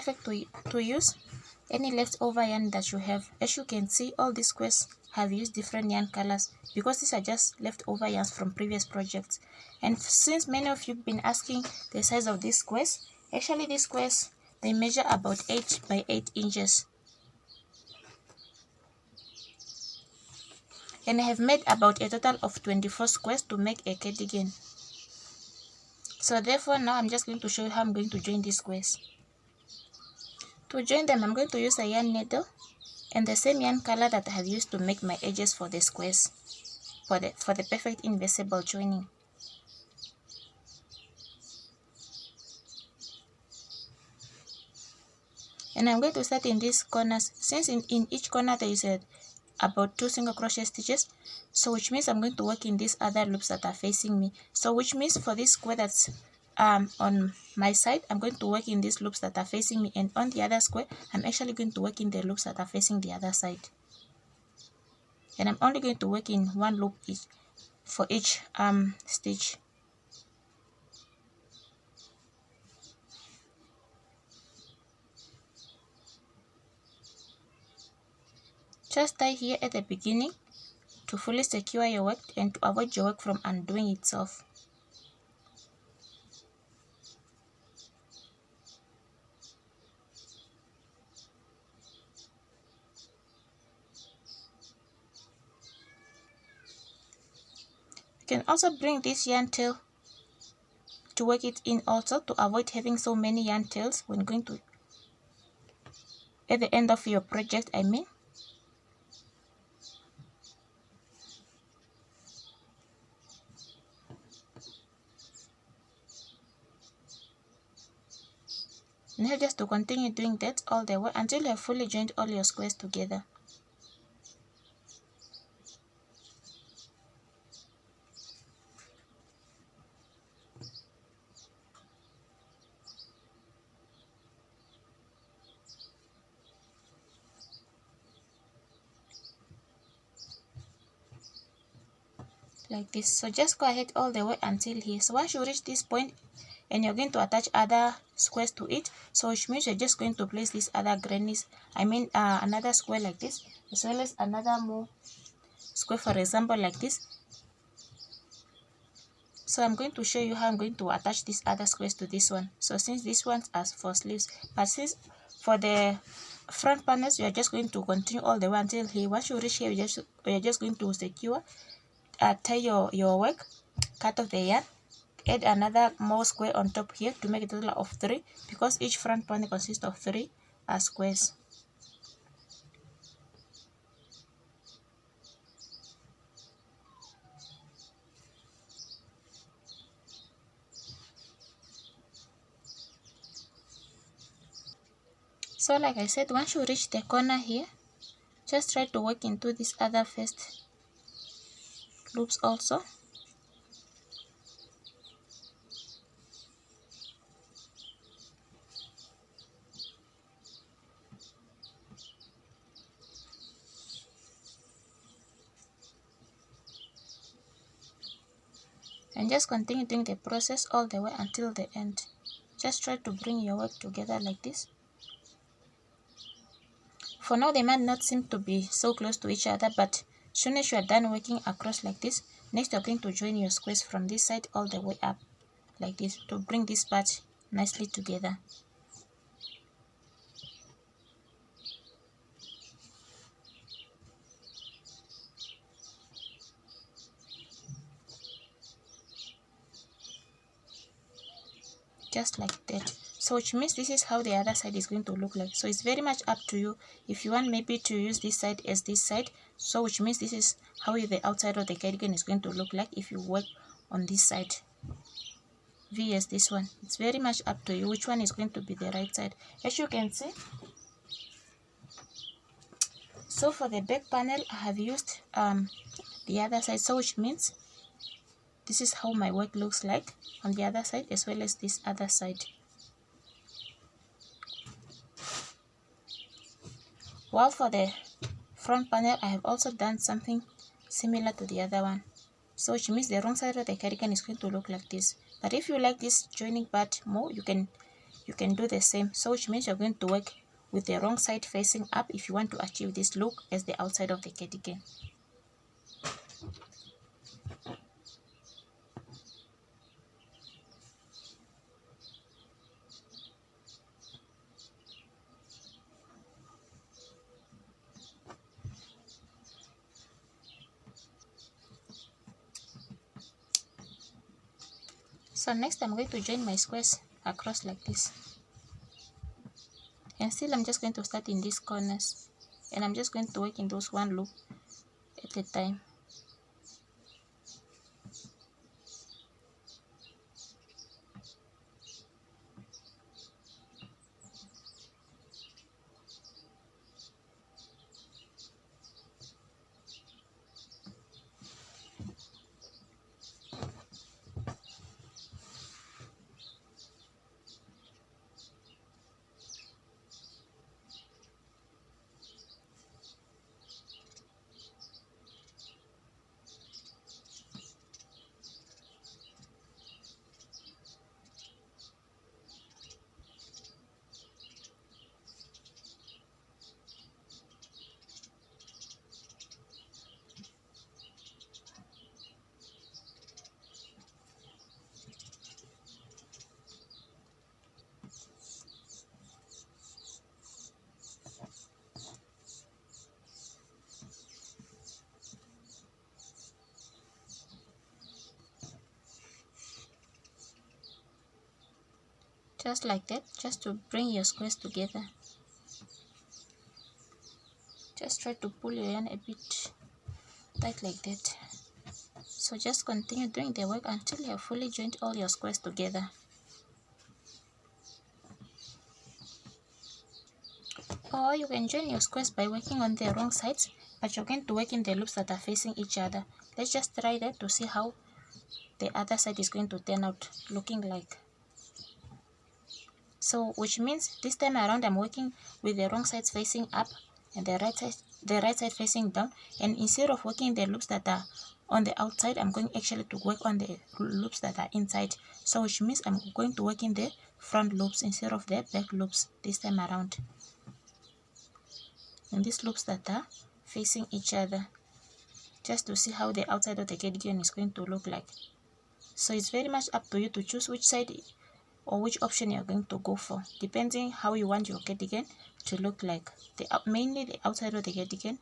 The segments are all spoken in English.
perfect to use any leftover yarn that you have. As you can see, all these squares have used different yarn colors because these are just leftover yarns from previous projects. And since many of you have been asking the size of these squares, actually these squares, they measure about 8 by 8 inches. And I have made about a total of 24 squares to make a cardigan. So therefore now I'm just going to show you how I'm going to join these squares. To join them, I'm going to use a yarn needle and the same yarn color that I have used to make my edges for the squares for the perfect invisible joining. And I'm going to start in these corners. Since in each corner there is about 2 single crochet stitches, so which means I'm going to work in these other loops that are facing me. So which means for this square that's on my side, I'm going to work in these loops that are facing me, and on the other square I'm actually going to work in the loops that are facing the other side. And I'm only going to work in one loop each for each stitch. Just tie here at the beginning to fully secure your work and to avoid your work from undoing itself. You can also bring this yarn tail to work it in also to avoid having so many yarn tails when going to at the end of your project, I mean. Now just to continue doing that all the way until you have fully joined all your squares together. Like this. So just go ahead all the way until here. So once you reach this point and you're going to attach other squares to it, so which means you're just going to place these other grannies, another square like this, as well as another more square, for example like this. So I'm going to show you how I'm going to attach these other squares to this one. So since this one's as for sleeves, but since for the front panels you are just going to continue all the way until here. Once you reach here, you're just going to secure, tie your work, cut off the yarn, add another more square on top here to make a total of 3, because each front panel consists of 3 squares. So like I said, once you reach the corner here, just try to work into these other first loops also. And just continue doing the process all the way until the end. Just try to bring your work together like this. For now, they might not seem to be so close to each other, but as soon as you are done working across like this, next you are going to join your squares from this side all the way up like this to bring this part nicely together. Just like that. So which means this is how the other side is going to look like. So it's very much up to you if you want maybe to use this side as this side. So which means this is how the outside of the cardigan is going to look like if you work on this side vs this one. It's very much up to you which one is going to be the right side. As you can see, so for the back panel I have used the other side, so which means this is how my work looks like on the other side as well as this other side. While for the front panel, I have also done something similar to the other one. So which means the wrong side of the cardigan is going to look like this. But if you like this joining part more, you can you can do the same. So which means you're going to work with the wrong side facing up if you want to achieve this look as the outside of the cardigan. So next I'm going to join my squares across like this. And still I'm just going to start in these corners. And I'm just going to work in those one loop at a time. Just like that, just to bring your squares together. Just try to pull your yarn a bit tight like that. So just continue doing the work until you have fully joined all your squares together. Or you can join your squares by working on the wrong sides, but you're going to work in the loops that are facing each other. Let's just try that to see how the other side is going to turn out looking like. So which means this time around I'm working with the wrong sides facing up and the right side facing down, and instead of working the loops that are on the outside, I'm going actually to work on the loops that are inside. So which means I'm going to work in the front loops instead of the back loops this time around, and these loops that are facing each other, just to see how the outside of the cardigan is going to look like. So it's very much up to you to choose which side or which option you're going to go for, depending how you want your cardigan to look like. Mainly the outside of the cardigan,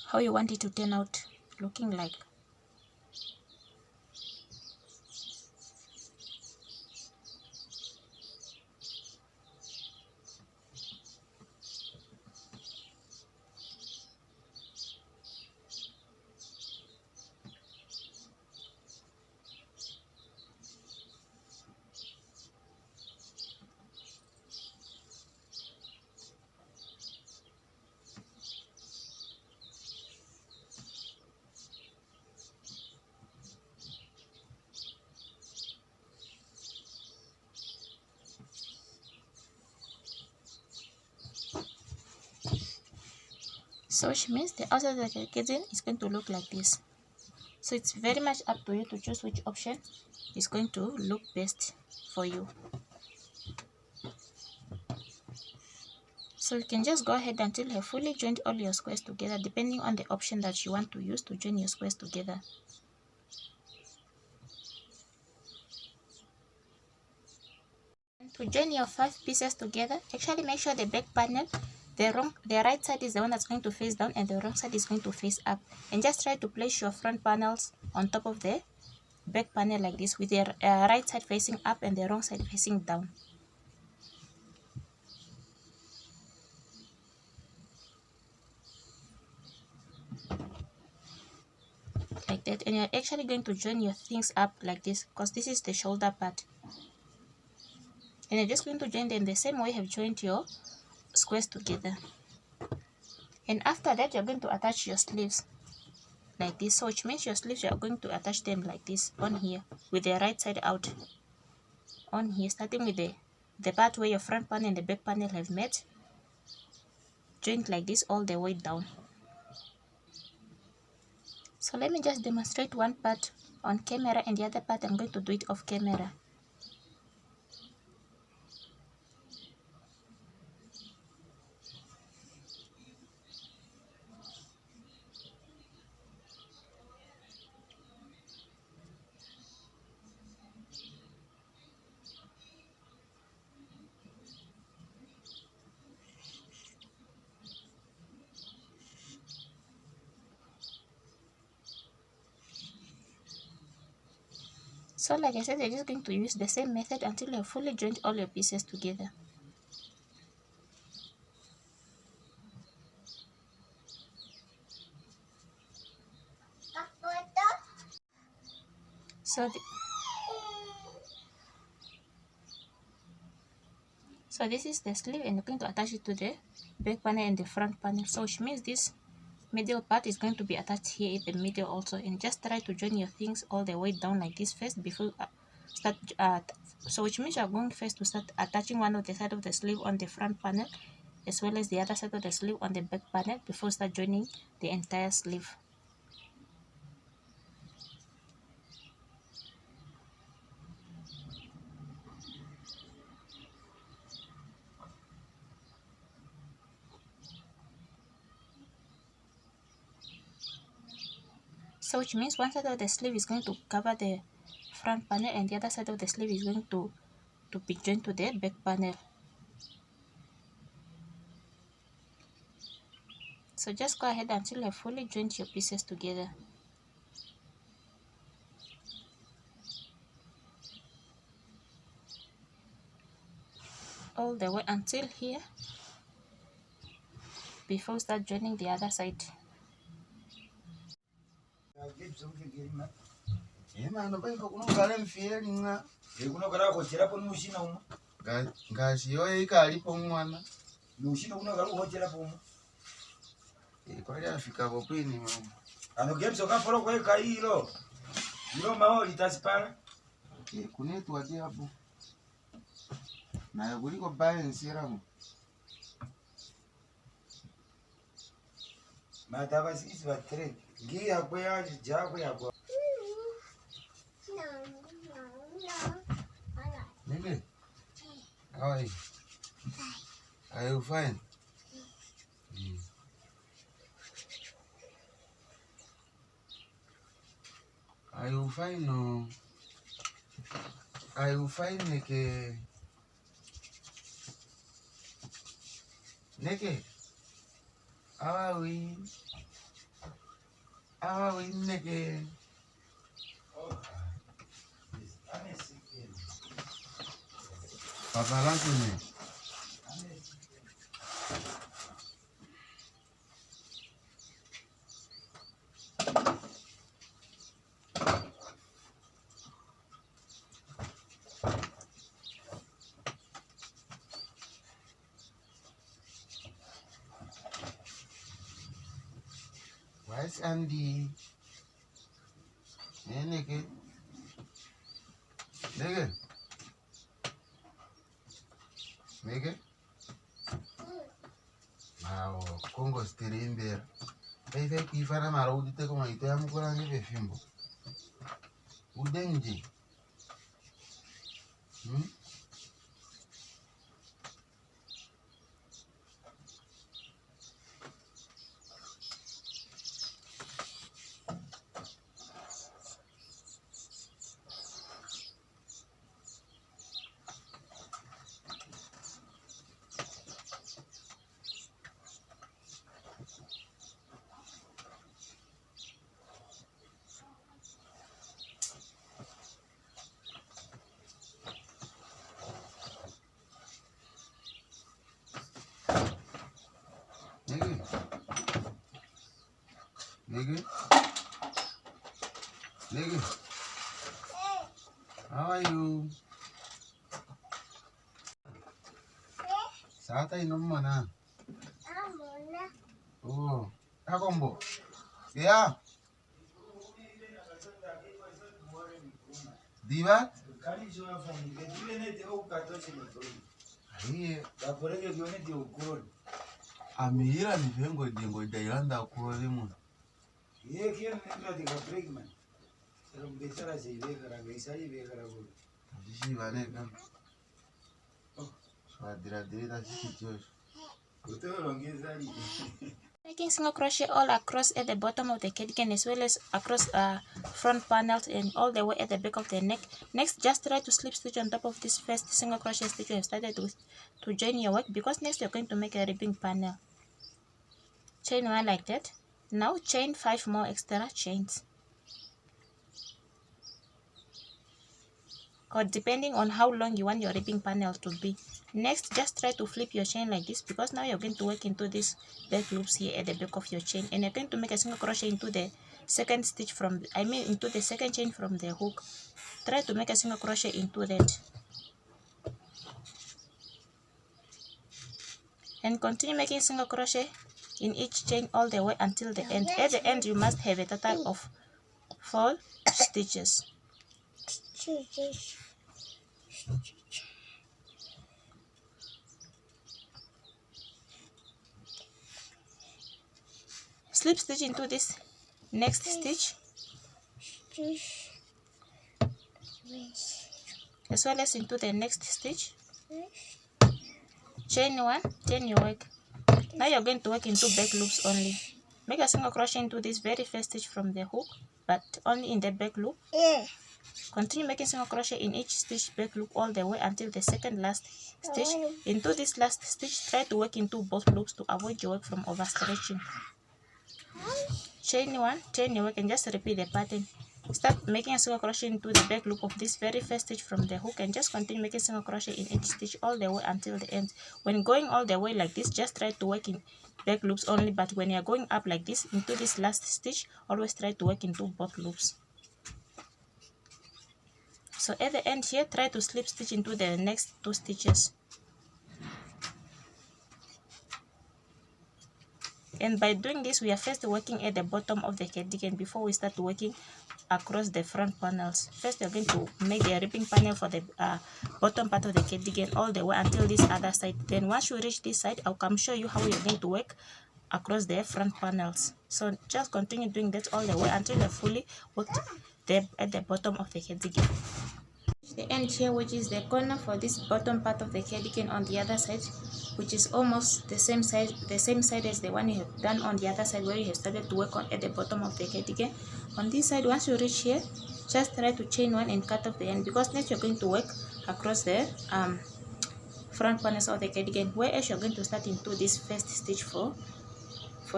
how you want it to turn out looking like. So which means the outside of the cardigan is going to look like this. So it's very much up to you to choose which option is going to look best for you. So you can just go ahead until you have fully joined all your squares together, depending on the option that you want to use to join your squares together. To join your 5 pieces together, actually make sure the back panel, the right side is the one that's going to face down and the wrong side is going to face up. And just try to place your front panels on top of the back panel like this, with the right side facing up and the wrong side facing down. Like that. And you're actually going to join your things up like this, because this is the shoulder part. And you're just going to join them the same way you have joined your squares together. And after that, you're going to attach your sleeves like this. So which means your sleeves, you're going to attach them like this on here, with the right side out on here, starting with the part where your front panel and the back panel have met, joined like this all the way down. So let me just demonstrate one part on camera, and the other part I'm going to do it off camera. So like I said, you're just going to use the same method until you have fully joined all your pieces together. So this is the sleeve, and you're going to attach it to the back panel and the front panel. So which means this middle part is going to be attached here in the middle also, and just try to join your things all the way down like this first before start so which means you're going first to start attaching one of the side of the sleeve on the front panel as well as the other side of the sleeve on the back panel before start joining the entire sleeve. So which means one side of the sleeve is going to cover the front panel and the other side of the sleeve is going to be joined to the back panel. So just go ahead until you have fully joined your pieces together. All the way until here before start joining the other side. Are you fine? Are you fine? No. Are you fine, Neke? Neke? How are we? How are we, Neke? Papa, last me. Where's Andy? Hey, Neke? Neke? Neke? Wow, Congo still in there. Hey, if I'm around the take my time, I'm going to give a fimbo. Udenji. Nigga? How are you? Sata inom na. Oh, kakombo. Yeah. Diva? Amira ni vengo dingo dailanda kurolimu. Making single crochet all across at the bottom of the cardigan as well as across front panels and all the way at the back of the neck. Next, just try to slip stitch on top of this first single crochet stitch you have started with to join your work, because next you're going to make a ribbing panel. Chain 1 like that. Now chain 5 more extra chains, or depending on how long you want your ribbing panel to be. Next, just try to flip your chain like this, because now you're going to work into these back loops here at the back of your chain, and you're going to make a single crochet into the second stitch from, into the second chain from the hook. Try to make a single crochet into that, and continue making single crochet in each chain all the way until the end. At the end, you must have a total of 4 stitches. Slip stitch into this next stitch, as well as into the next stitch. Chain 1, chain your work. Now you're going to work into back loops only. Make a single crochet into this very first stitch from the hook, but only in the back loop. Continue making single crochet in each stitch back loop all the way until the second last stitch. Into this last stitch, try to work into both loops to avoid your work from overstretching. Chain 1, chain your work, and just repeat the pattern. Start making a single crochet into the back loop of this very first stitch from the hook, and just continue making single crochet in each stitch all the way until the end. When going all the way like this, just try to work in back loops only, but when you're going up like this into this last stitch, always try to work into both loops. So at the end here, try to slip stitch into the next 2 stitches. And by doing this, we are first working at the bottom of the cardigan before we start working across the front panels. First, we're going to make the ribbing panel for the bottom part of the cardigan all the way until this other side. Then once you reach this side, I'll come show you how you're going to work across the front panels. So just continue doing that all the way until you're fully worked there at the bottom of the cardigan. The end here, which is the corner for this bottom part of the cardigan on the other side, which is almost the same side as the one you have done on the other side where you have started to work on at the bottom of the cardigan. On this side, once you reach here, just try to chain 1 and cut off the end, because next you're going to work across the front panels of the cardigan, whereas you're going to start into this first stitch for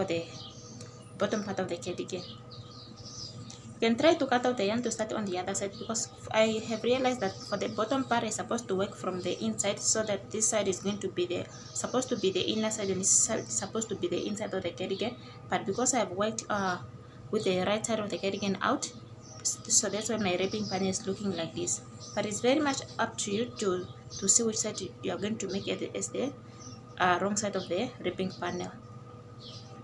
the bottom part of the cardigan. You can try to cut out the yarn to start on the other side, because I have realized that for the bottom part is supposed to work from the inside, so that this side is going to be supposed to be the inner side, and this side is supposed to be the inside of the cardigan. But because I have worked with the right side of the cardigan out, so that's why my ribbing panel is looking like this. But it's very much up to you to see which side you are going to make it as the wrong side of the ribbing panel.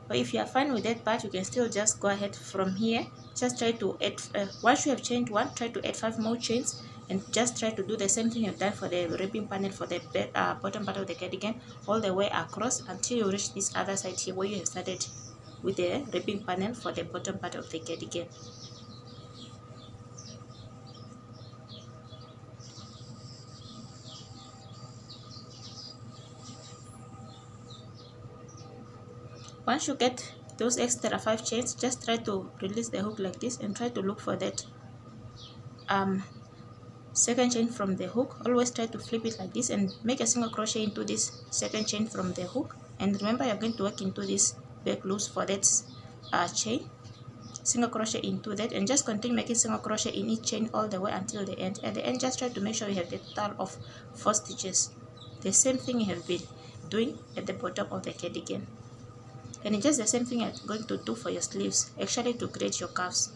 But if you are fine with that part, you can still just go ahead from here. Just try to add, once you have chained 1, try to add 5 more chains, and just try to do the same thing you've done for the ribbing panel for the bottom part of the cardigan all the way across until you reach this other side here where you have started with the ribbing panel for the bottom part of the cardigan. Once you get those extra 5 chains, just try to release the hook like this and try to look for that second chain from the hook. Always try to flip it like this and make a single crochet into this second chain from the hook. And remember, you're going to work into this back loops for that chain. Single crochet into that, and just continue making single crochet in each chain all the way until the end. At the end, just try to make sure you have the total of 4 stitches. The same thing you have been doing at the bottom of the cardigan. And it's just the same thing you're going to do for your sleeves, actually, to create your cuffs.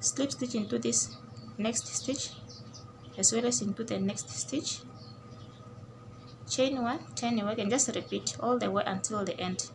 Slip stitch into this next stitch as well as into the next stitch. Chain 1, chain your work, and just repeat all the way until the end.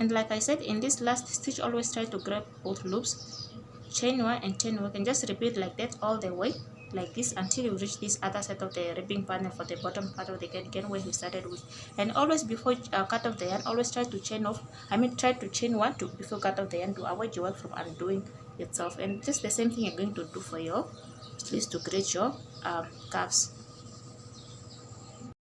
And like I said, in this last stitch, always try to grab both loops, chain 1 and chain 1, and just repeat like that all the way, like this, until you reach this other side of the ribbing panel for the bottom part of the cardigan where we started with. And always before cut off the yarn, always try to chain off, try to chain 1 to before cut off the yarn to avoid your work from undoing itself. And just the same thing you're going to do for your sleeves to create your cuffs.